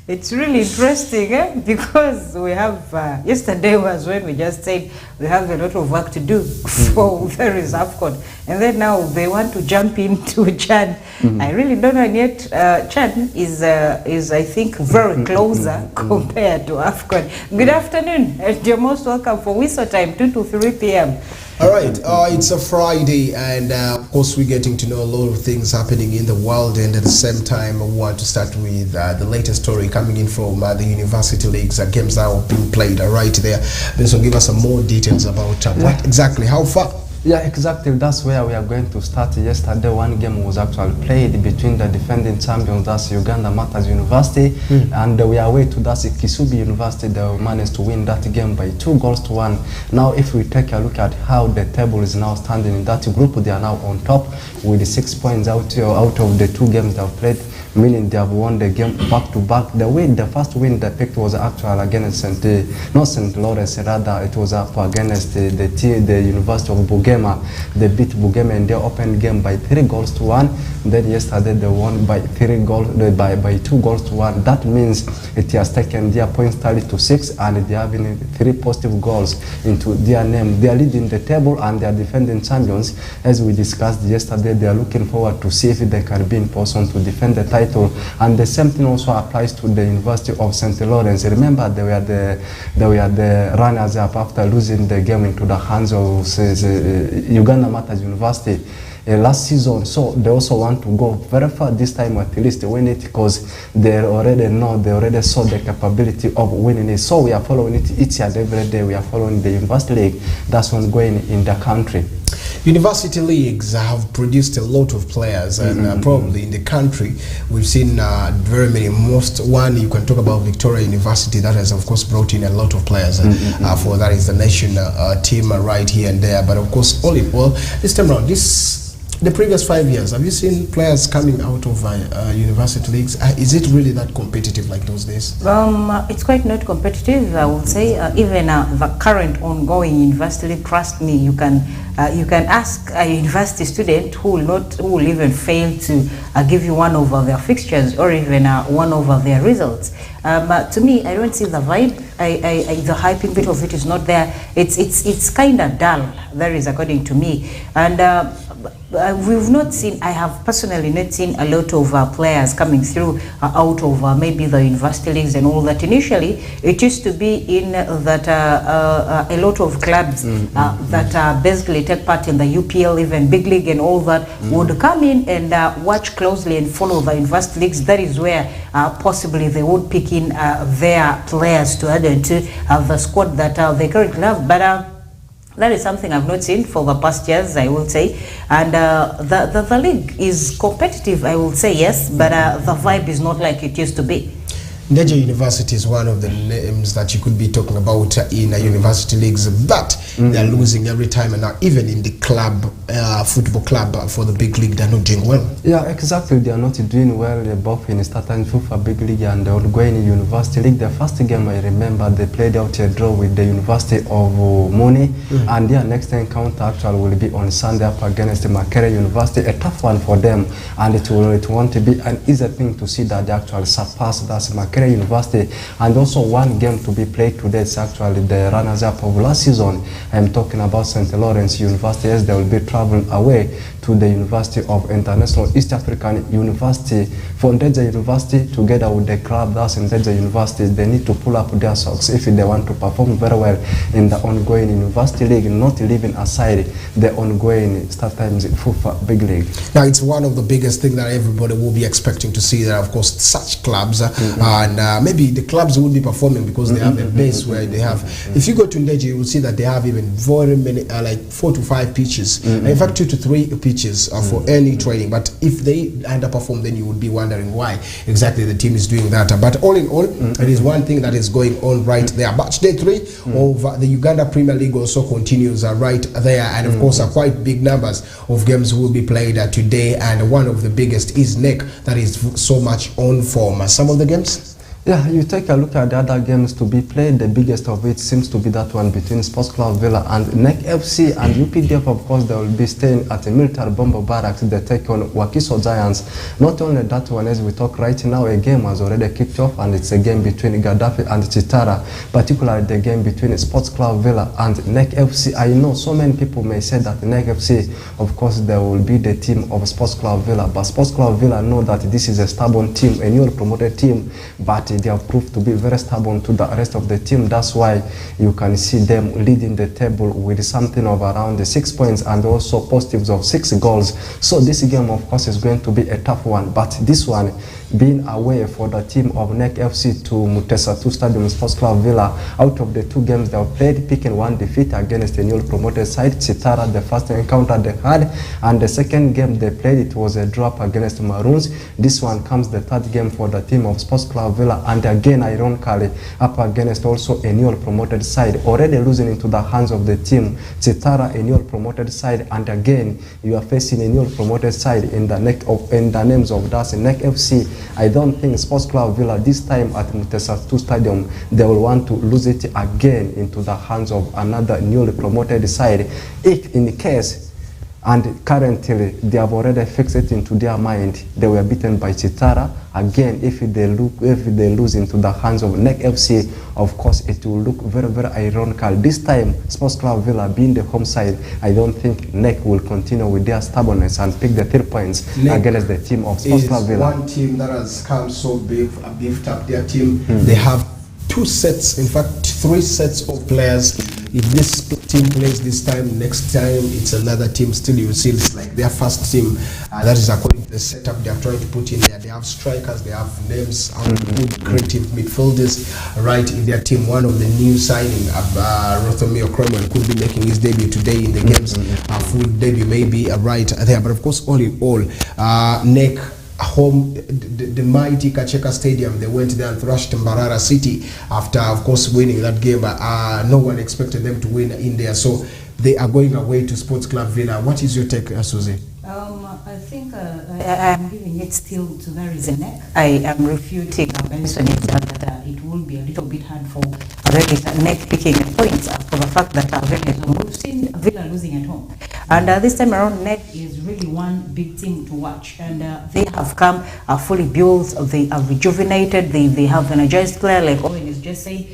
It's really interesting, because we have, yesterday was when we just said we have a lot of work to do for the reserve code. And then now they want to jump into Chan. I really don't know, and yet Chan is I think, very closer compared to AFCON. Good afternoon, and you're most welcome for Whistle Time, 2 to 3 p.m. All right, it's a Friday, and of course we're getting to know a lot of things happening in the world, and at the same time we want to start with the latest story coming in from the University Leagues, games that are being played right there. This will give us some more details about what exactly, how far. Yeah, exactly. That's where we are going to start. Yesterday, one game was actually played between the defending champions, that's Uganda Martha's University, and we are away to that's Kisubi University. They managed to win that game by 2-1. Now, if we take a look at how the table is now standing in that group, they are now on top with 6 points out of the 2 games they have played, meaning they have won the game back to back. The first win they picked was actually against not St. Lawrence, rather it was up against the University of Bugema. They beat Bugema in their open game by 3-1. Then yesterday they won by 2-1. That means it has taken their points tally to 6, and they are having 3 positive goals into their name. They are leading the table and they are defending champions. As we discussed yesterday, they are looking forward to see if they can be in position to defend the title. And the same thing also applies to the University of St. Lawrence. Remember, they were the runners up after losing the game into the hands of Uganda Martha's University last season. So they also want to go very far this time, at least win it, because they already saw the capability of winning it. So we are following it each and every day. We are following the University League that's ongoing in the country. University leagues have produced a lot of players, and probably in the country we've seen very many. One you can talk about Victoria University, that has of course brought in a lot of players for that is the national team right here and there. But of course, all in all, this time around, the previous 5 years, have you seen players coming out of university leagues? Is it really that competitive like those days? It's quite not competitive, I would say. Even the current ongoing university league, trust me, you can ask a university student who will even fail to give you one of their fixtures or even one of their results. To me, I don't see the vibe. The hyping bit of it is not there. It's kind of dull. That is according to me. And we've not seen, I have personally not seen a lot of players coming through out of maybe the university leagues and all that. Initially, it used to be in that a lot of clubs that basically take part in the UPL, even big league and all that, would come in and watch closely and follow the university leagues. That is where possibly they would pick in their players to add into the squad that they currently have. But that is something I've not seen for the past years, I will say. And the league is competitive, I will say, yes, but the vibe is not like it used to be. Ndeje University is one of the names that you could be talking about in university leagues, but they're losing every time, and now even in the club, football club for the big league, they're not doing well. Yeah, exactly. They are not doing well, both in starting FIFA big league and the ongoing university league. The first game I remember, they played out a draw with the University of Moni, and their next encounter actually will be on Sunday up against Makerere University, a tough one for them, and it won't be an easy thing to see that they actually surpass that Makerere University. And also one game to be played today is actually the runners-up of last season. I'm talking about St. Lawrence University, as they will be traveling away to the University of International East African University. For Ndeje University, together with the club that's in Ndeje University, they need to pull up their socks if they want to perform very well in the ongoing university league, not leaving aside the ongoing StarTimes FIFA Big League. Now, it's one of the biggest things that everybody will be expecting to see, that of course such clubs and maybe the clubs will be performing because they have a base where they have. If you go to Ndeje, you will see that they have even very many, like 4 to 5 pitches. In fact, 2 to 3 pitches for any training. But if they underperform, then you would be wondering why exactly the team is doing that. But all in all, it is one thing that is going on right there. Match day 3 of the Uganda Premier League also continues right there, and of course quite big numbers of games will be played today, and one of the biggest is NEC, that is so much on form. Some of the games. Yeah, you take a look at the other games to be played. The biggest of it seems to be that one between Sports Club Villa and NEC FC, and UPDF, of course, they will be staying at the Military Bomber Barracks. They take on Wakiso Giants. Not only that one, as we talk right now, a game has already kicked off, and it's a game between Gaddafi and Chitara, particularly the game between Sports Club Villa and NEC FC. I know so many people may say that NEC FC, of course, they will be the team of Sports Club Villa, but Sports Club Villa know that this is a stubborn team, a newly promoted team, but they have proved to be very stubborn to the rest of the team. That's why you can see them leading the table with something of around 6 points and also positives of 6 goals. So this game, of course, is going to be a tough one, but this one being away for the team of NEC FC to Mutesa 2 Stadium Sports Club Villa. Out of the 2 games they have played, picking 1 defeat against a newly promoted side, Chitara, the first encounter they had, and the second game they played, it was a drop against Maroons. This one comes the 3rd game for the team of Sports Club Villa, and again, ironically, up against also a newly promoted side, already losing into the hands of the team, Chitara, a newly promoted side, and again, you are facing a newly promoted side in the names of that NEC FC. I don't think Sports Club Villa this time at Mutesa 2 Stadium, they will want to lose it again into the hands of another newly promoted side. If in the case, and currently they have already fixed it into their mind, they were beaten by Chitara. Again, if they lose into the hands of NEC FC, of course it will look very, very ironical. This time, Sports Club Villa being the home side, I don't think NEC will continue with their stubbornness and pick the 3 points against the team of Sports Club Villa. One team that has come so beefed up their team. They have 2 sets, in fact 3 sets of players. If this team plays this time, next time it's another team. Still, you will see it's like their first team. That is according to the setup they are trying to put in there. They have strikers, they have names, good creative midfielders right in their team. One of the new signing, Rothomio Cromwell, could be making his debut today in the games. Full debut maybe right there, but of course, all in all, NEC home, the mighty Kacheka Stadium, they went there and thrashed Mbarara City after, of course, winning that game. No one expected them to win in there, so they are going away to Sports Club Villa. What is your take, Susie? I think I am giving it still to there is a NEC. I am refuting Benson that it will be a little bit hard for there is a NEC picking points for the fact that we've seen Villa losing at home. And this time around, NEC is really one big team to watch. And they have come fully built, they are rejuvenated, they have energized player, like Owen is just saying.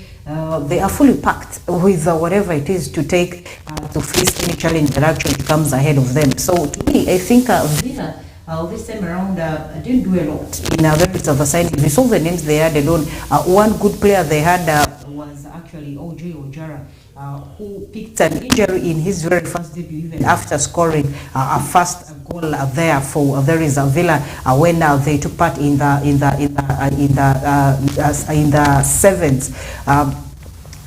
They are fully packed with whatever it is to take to face any challenge that actually comes ahead of them. So to me, I think Villa this time around didn't do a lot in various of the signings. We saw the names they had alone. One good player they had was actually O.J. Ojara, who picked an injury in his very first debut, even after scoring a first goal there for there is a Villa when they took part in the seventh.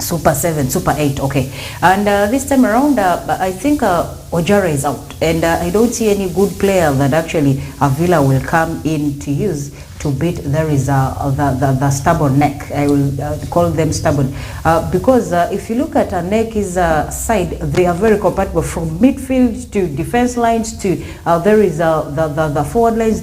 Super 7, Super 8, okay. And this time around, I think Ojara is out, and I don't see any good player that actually Villa will come in to use to beat. There is the stubborn NEC. I will call them stubborn because if you look at NEC's side, they are very compatible from midfield to defense lines to there is the forward lines.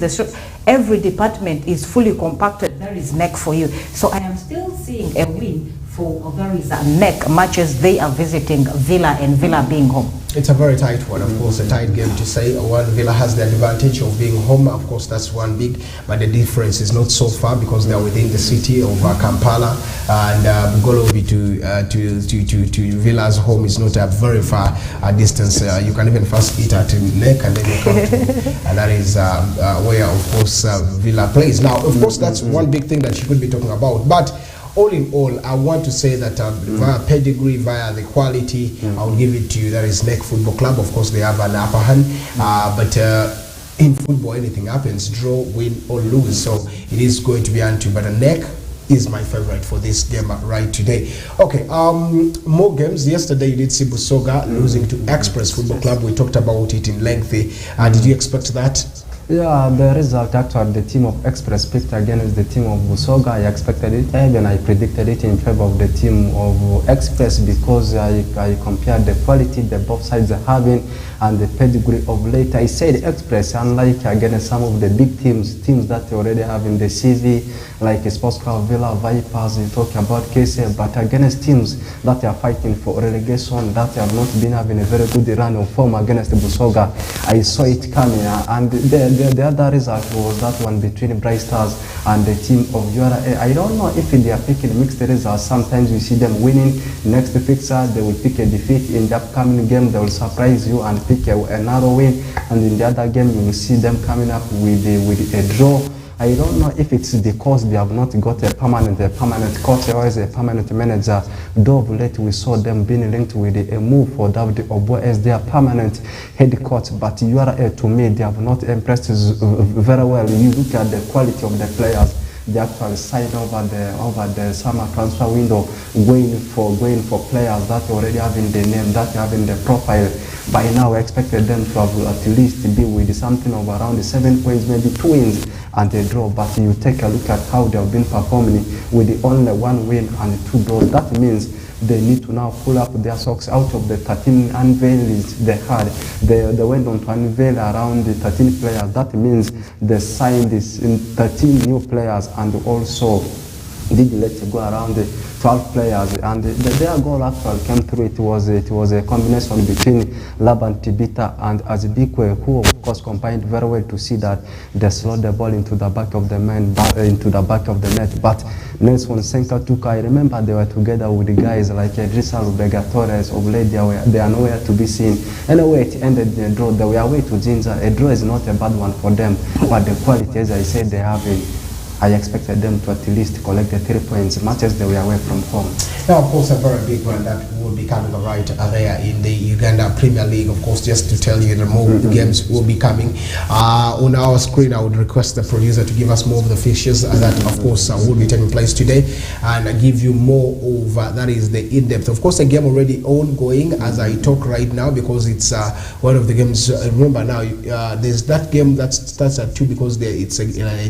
Every department is fully compacted. There is NEC for you. So I am still seeing a win for there is a NEC matches. They are visiting Villa and Villa being home. It's a very tight one, of course, a tight game to say. One, Villa has the advantage of being home, of course, that's one big, but the difference is not so far because they're within the city of Kampala, and Golobi to Villa's home is not a very far distance. You can even first eat at NEC and then you come to, and that is where, of course, Villa plays. Now, of course, that's one big thing that you could be talking about, but all in all, I want to say that via pedigree, via the quality, I'll give it to you. That is NEC Football Club. Of course, they have an upper hand, but in football, anything happens, draw, win, or lose. So it is going to be unto. But NEC is my favorite for this game right today. Okay, more games. Yesterday, you did see Busoga losing to Express Football Club. We talked about it in length. Did you expect that? Yeah, the result actually, the team of Express picked against the team of Busoga. I expected it, even I predicted it in favor of the team of Express because I compared the quality that both sides are having and the pedigree of late. I said Express, unlike against some of the big teams that they already have in the CV, like Sports Club Villa, Vipers, you talk about KC, but against teams that are fighting for relegation, that have not been having a very good run of form against Busoga, I saw it coming. And the other result was that one between Bright Stars and the team of URA. I don't know if they are picking mixed results. Sometimes you see them winning. Next fixture, they will pick a defeat. In the upcoming game, they will surprise you and pick a narrow win. And in the other game, you will see them coming up with a draw. I don't know if it's because they have not got a permanent coach or as a permanent manager. Though of late we saw them being linked with a move for David Obo as their permanent head coach. But URA, to me, they have not impressed very well. You look at the quality of the players. They actually signed over the summer transfer window, going for players that already have in the name, that have in the profile. By now, we expected them to have at least be with something of around 7 points, maybe 2 wins and a draw. But you take a look at how they have been performing with the only 1 win and 2 draws. That means they need to now pull up their socks out of the 13 unveilings they had. They went on to unveil around the 13 players. That means they signed this in 13 new players and also did let go around the 12 players, and their goal actually came through. It was a combination between Laban Tibita and Azibikwe, who of course combined very well to see that they slowed the ball into the back of the net. But Nelson Senka took, I remember they were together with the guys like Idrissa Rubega Torres of late. They are nowhere to be seen. Anyway, it ended the draw. They were away to Jinja. A draw is not a bad one for them, but the quality, as I said, they have I expected them to at least collect the 3 points, much as they were away from home. Now, of course, a very big one that will be coming right there in the Uganda Premier League. Of course, just to tell you, the more games will be coming on our screen. I would request the producer to give us more of the fixtures that, of course, will be taking place today, and give you more of that is the in-depth. Of course, the game already ongoing as I talk right now because it's one of the games. Remember now, there's that game that starts at 2 because it's a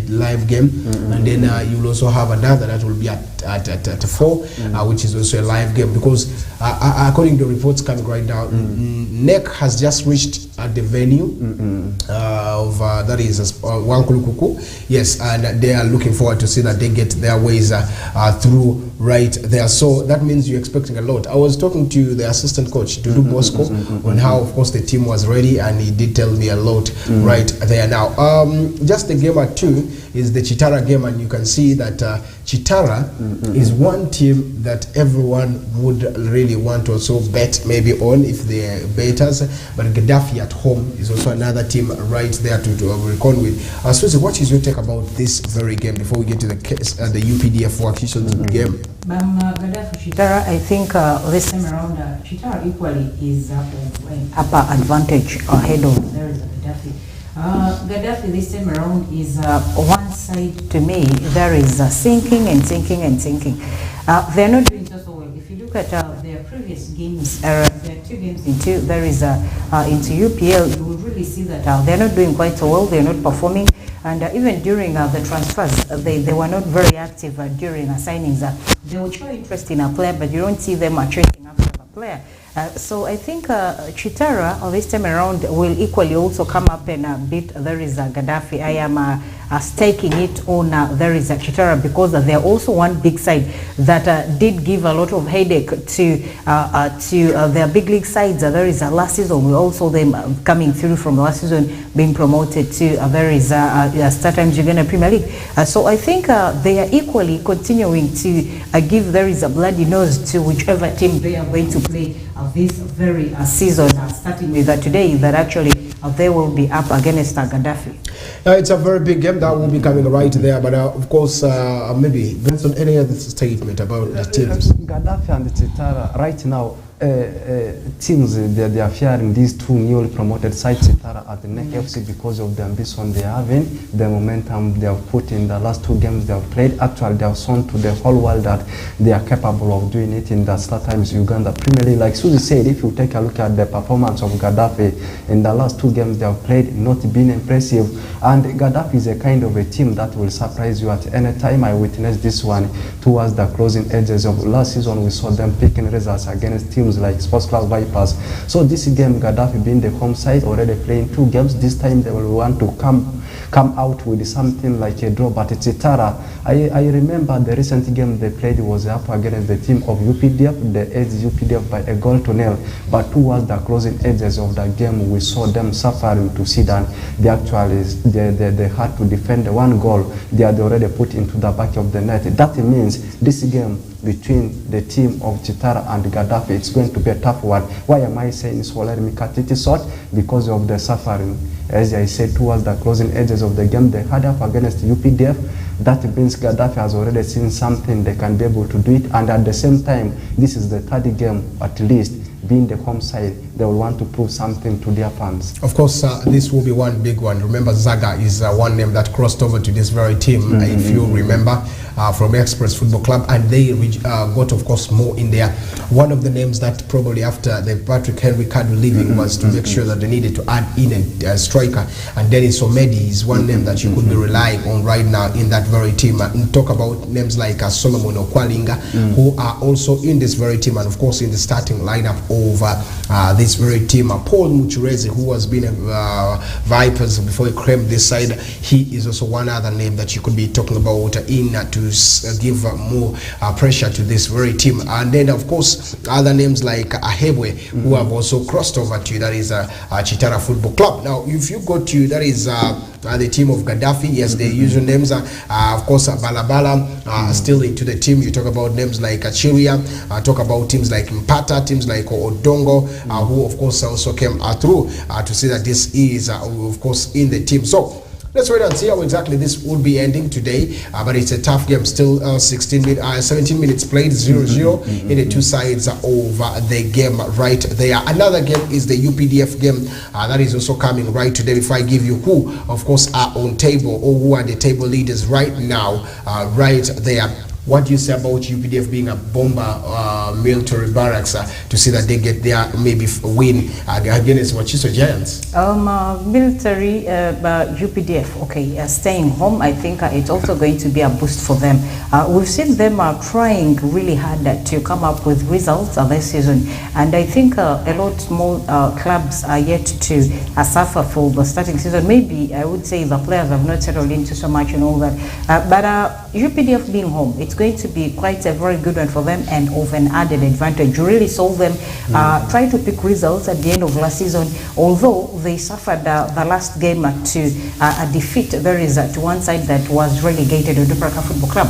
live game. And then you'll also have another that will be at 4, which is also a live game because according to reports coming right now, NEC has just reached at the venue of that is Wankulukuku. Yes, and they are looking forward to see that they get their ways through right there. So that means you're expecting a lot. I was talking to the assistant coach, Dudu Bosco, on how, of course, the team was ready, and he did tell me a lot right there. Now, just the game at 2 is the Chitara game, and you can see that Chitara is one team that everyone would really want to also bet maybe on if they're betters, but Gaddafi at home is also another team right there to reckon with. Susie, what is your take about this very game before we get to the UPDF official game? Gaddafi Chitara, I think this time around Chitara equally is an upper advantage ahead of there is Gaddafi. Gaddafi this time around is one side to me. There is sinking and sinking and sinking. They're not doing so well. If you look at their previous games, there are 2 games into there is into UPL, you will really see that they're not doing quite so well. They're not performing, and even during the transfers, they were not very active during signings. They will show interest in a player, but you don't see them chasing after a player. So I think Chitara this time around will equally also come up and beat there is Gaddafi. I am staking it on there is Chitara because they're also one big side that did give a lot of headache to their big league sides. There is last season we also them coming through from last season being promoted to there is StarTimes Uganda Premier League. So I think they are equally continuing to give there is a bloody nose to whichever team they are going to play this very season, starting with today, that actually they will be up against Gaddafi. It's a very big game that will be coming right there, but of course, maybe Vincent, any other statement about the teams? Gaddafi and Chitara right now, teams, they are fearing these two newly promoted sides, Chitara at the NEC FC, because of the ambition they are having, the momentum they have put in the last 2 games they have played. Actually, they have shown to the whole world that they are capable of doing it in the StarTimes Uganda Premier League. Like Susie said, if you take a look at the performance of Gaddafi in the last 2 games they have played, not been impressive. And Gaddafi is a kind of a team that will surprise you at any time. I witnessed this one towards the closing edges of last season. We saw them picking results against teams like Sports Club Vipers. So this game, Gaddafi being the home side, already playing 2 games. This time they will want to come out with something like a draw. But Chitara, I remember the recent game they played was up against the team of UPDF. They edged UPDF by a goal to nil. But towards the closing edges of the game, we saw them suffering to Sudan. They actually they had to defend 1 goal. They had already put into the back of the net. That means this game between the team of Chitara and Gaddafi, it's going to be a tough one. Why am I saying so? Let me cut it short. Because of the suffering, as I said, towards the closing edges of the game, they had up against UPDF. That means Gaddafi has already seen something, they can be able to do it. And at the same time, this is the 3rd game at least, being the home side, they will want to prove something to their fans. Of course, this will be one big one. Remember, Zaga is one name that crossed over to this very team, if you remember, from Express Football Club, and they got, of course, more in there. One of the names that probably after the Patrick Henry card leaving was to make sure that they needed to add in a striker, and Dennis Omedi is one name that you could be relying on right now in that very team. And talk about names like Solomon Okwalinga, who are also in this very team, and of course in the starting lineup of this very team. Paul Muchureze, who has been a Vipers before he claimed this side, he is also one other name that you could be talking about to give more pressure to this very team. And then of course other names like Ahebwe, who have also crossed over to that is Chitara Football Club. Now if you go to that is the team of Gaddafi, yes, the usual names are of course Balabala still into the team. You talk about names like Chiria, talk about teams like Mpata, teams like Odongo, who of course also came through to see that this is of course in the team. So let's wait and see how exactly this will be ending today. But it's a tough game still. 17 minutes played, 0-0 in the 2 sides of the game right there. Another game is the UPDF game that is also coming right today. Before I give you who of course are on table or who are the table leaders right now, right there. What do you say about UPDF being a bomber military barracks to see that they get their maybe win against Wachiso Giants? Military UPDF, okay, staying home, I think it's also going to be a boost for them. We've seen them trying really hard to come up with results this season, and I think a lot more clubs are yet to suffer for the starting season. Maybe I would say the players have not settled into so much and all that, but UPDF being home, it's going to be quite a very good one for them and of an added advantage. You really saw them try to pick results at the end of last season, although they suffered the last game to a defeat. There is to one side that was relegated, Dupraka Football Club,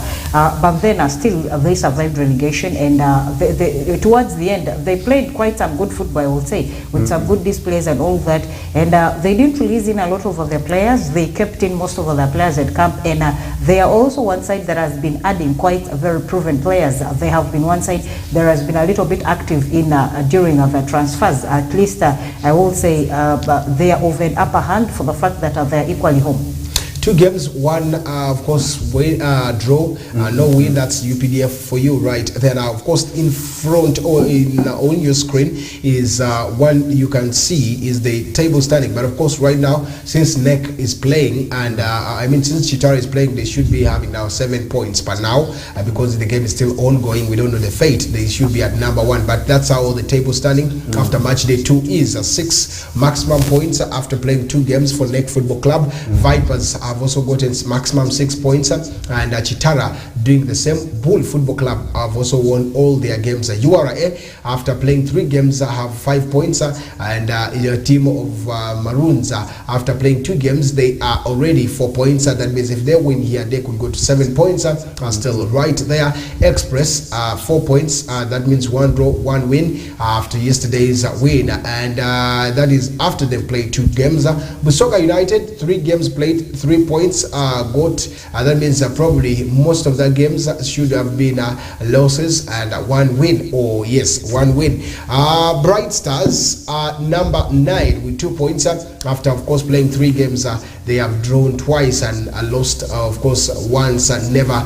but then still they survived relegation, and towards the end they played quite some good football, I would say, with some good displays and all that, and they didn't release in a lot of their players. They kept in most of their players at camp, and they are also one side that has been adding quite very proven players. They have been one side there has been a little bit active in during the transfers. At least I will say they are of an upper hand for the fact that they are equally home. 2 games, one of course draw, no win. That's UPDF for you right there. Now of course in front or on your screen is one you can see is the table standing, but of course right now since NEC is playing and I mean since Chitara is playing, they should be having now 7 points, but now because the game is still ongoing, we don't know the fate, they should be at number 1, but that's how the table standing after match day 2 is 6 maximum points after playing 2 games for NEC Football Club. Vipers have also gotten maximum 6 points, and Chitara doing the same. Bull Football Club have also won all their games. URA after playing 3 games have 5 points, and your team of Maroons after playing 2 games they are already 4 points. That means if they win here they could go to 7 points, still right there. Express 4 points, that means 1 draw 1 win after yesterday's win, and that is after they've played 2 games. Busoga United 3 games played, 3 points got. That means probably most of the games should have been losses and one win. Oh yes, one win. Bright Stars are number 9 with 2 points after, of course, playing 3 games. They have drawn twice and lost, of course, once and never.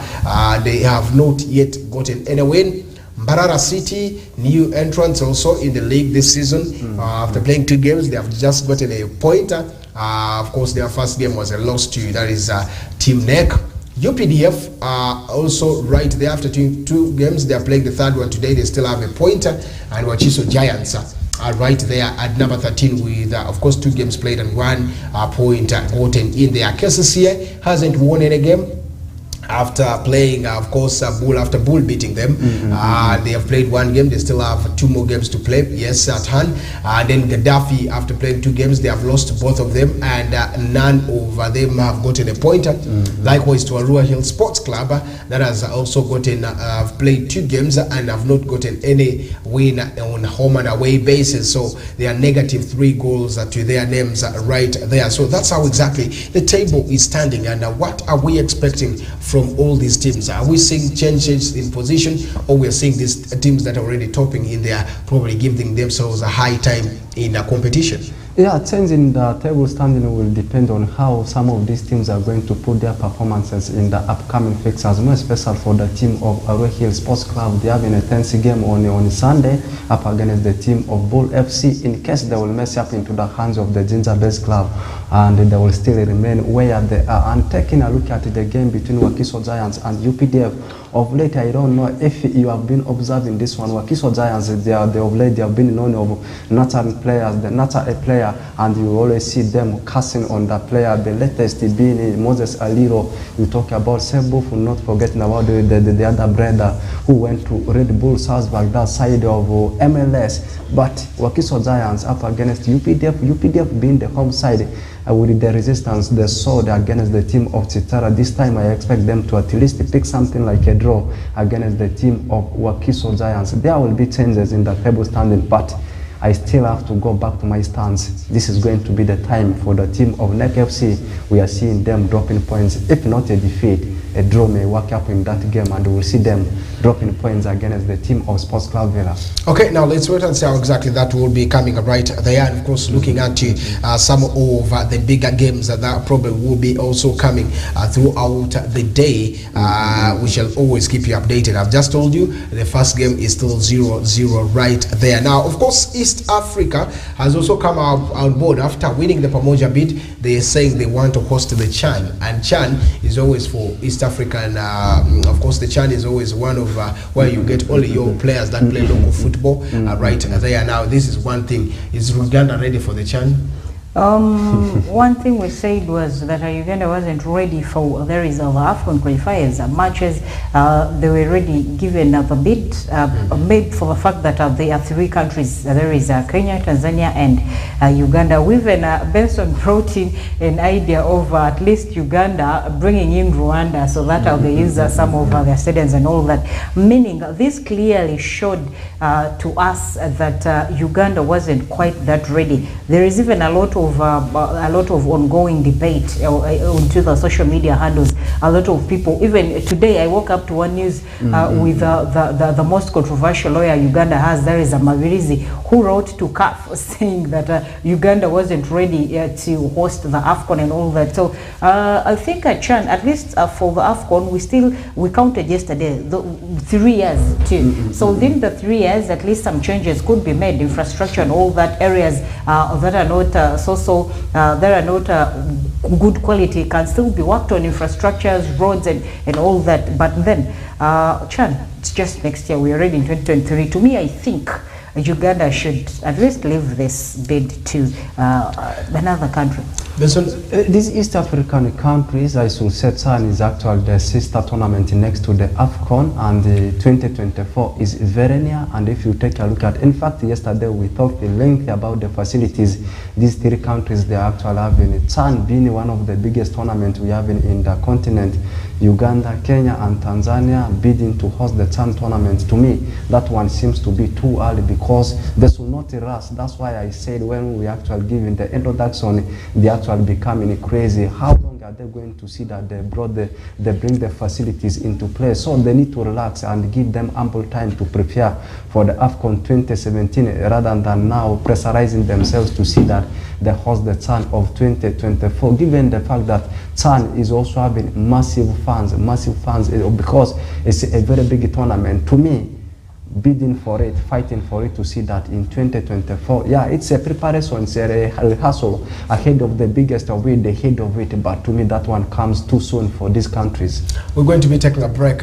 They have not yet gotten any win. Mbarara City, new entrants also in the league this season. After playing 2 games, they have just gotten a point. Of course, their first game was a loss to, that is Team NEC. UPDF also right there after 2 games. They are playing the 3rd one today. They still have a point. And Wachiso Giants are right there at number 13 with, of course, 2 games played and 1 point gotten in there. KCCA hasn't won any game after playing, of course, Bull after Bull beating them. They have played 1 game. They still have 2 more games to play, yes, at hand. Then Gaddafi, after playing 2 games, they have lost both of them, and none of them have gotten a point. Likewise to Arua Hill Sports Club, that has also gotten played 2 games and have not gotten any win on home and away basis. So they are -3 goals to their names right there. So that's how exactly the table is standing. And what are we expecting from all these teams? Are we seeing changes in position, or we are seeing these teams that are already topping in there probably giving themselves a high time in the competition? Yeah, change in the table standing will depend on how some of these teams are going to put their performances in the upcoming fixtures, more especially for the team of Arua Hill Sports Club. They have a tense game on Sunday up against the team of Bull FC. In case they will mess up into the hands of the Ginger Base Club, and they will still remain where they are. And taking a look at the game between Wakiso Giants and UPDF, of late, I don't know if you have been observing this one. Wakiso Giants, they of late, they have been known of nurturing players, the nurture a player, and you always see them cussing on the player. The latest being Moses Aliro. You talk about Sembo, not forgetting about the other brother who went to Red Bull Salzburg, that side of MLS. But Wakiso Giants up against UPDF being the home side. With the resistance they saw against the team of Chitara, this time I expect them to at least pick something like a draw against the team of Wakiso Giants. There will be changes in the table standing, but I still have to go back to my stance. This is going to be the time for the team of NEC FC. We are seeing them dropping points. If not a defeat, a draw may work up in that game, and we'll see them dropping points against the team of Sports Club Villa. Okay, now let's wait and see how exactly that will be coming right there. And of course, looking at some of the bigger games that probably will be also coming throughout the day. We shall always keep you updated. I've just told you the first game is still 0-0 right there. Now, of course, East Africa has also come on board after winning the Pamoja bid. They are saying they want to host the CHAN, and CHAN is always for East Africa, and of course the CHAN is always one of where you get all your players that play local football right there. Now this is one thing. Is Uganda ready for the CHAN? One thing we said was that Uganda wasn't ready for the result of AFCON qualifiers, much as they were already given the bid made for the fact that there are 3 countries. There is Kenya, Tanzania, and Uganda. We even Benson brought in an idea of at least Uganda bringing in Rwanda, so that they use some of their stadiums and all that. Meaning this clearly showed to us that Uganda wasn't quite that ready. There is even a lot of ongoing debate onto the social media handles. A lot of people, even today I woke up to one news with the most controversial lawyer Uganda has. There is a Mabirizi who wrote to CAF saying that Uganda wasn't ready to host the AFCON and all that. So I think CHAN, at least for the AFCON, we counted yesterday 3 years too. So within the 3 years, at least some changes could be made, infrastructure and all that, areas that are not that are not good quality can still be worked on, infrastructures, roads and all that. But then CHAN, it's just next year. We are already in 2023. To me, I think Uganda should at least leave this bid to another country. These East African countries, I should say, CHAN is actually the sister tournament next to the AFCON, and the 2024 is very near. And if you take a look at, in fact, yesterday we talked at length about the facilities these 3 countries they are actually having. CHAN being one of the biggest tournaments we have in the continent. Uganda, Kenya, and Tanzania bidding to host the CHAN tournament. To me, that one seems to be too early because they should not rush. That's why I said when we actually giving the introduction, they actually becoming crazy. How long are they going to see that they bring the facilities into place? So they need to relax and give them ample time to prepare for the AFCON 2017 rather than now pressurizing themselves to see that they host the CHAN of 2024, given the fact that CHAN is also having massive fans because it's a very big tournament. To me, bidding for it, fighting for it to see that in 2024, yeah, it's a preparation, it's a rehearsal ahead of the biggest of it, the head of it, but to me that one comes too soon for these countries. We're going to be taking a break.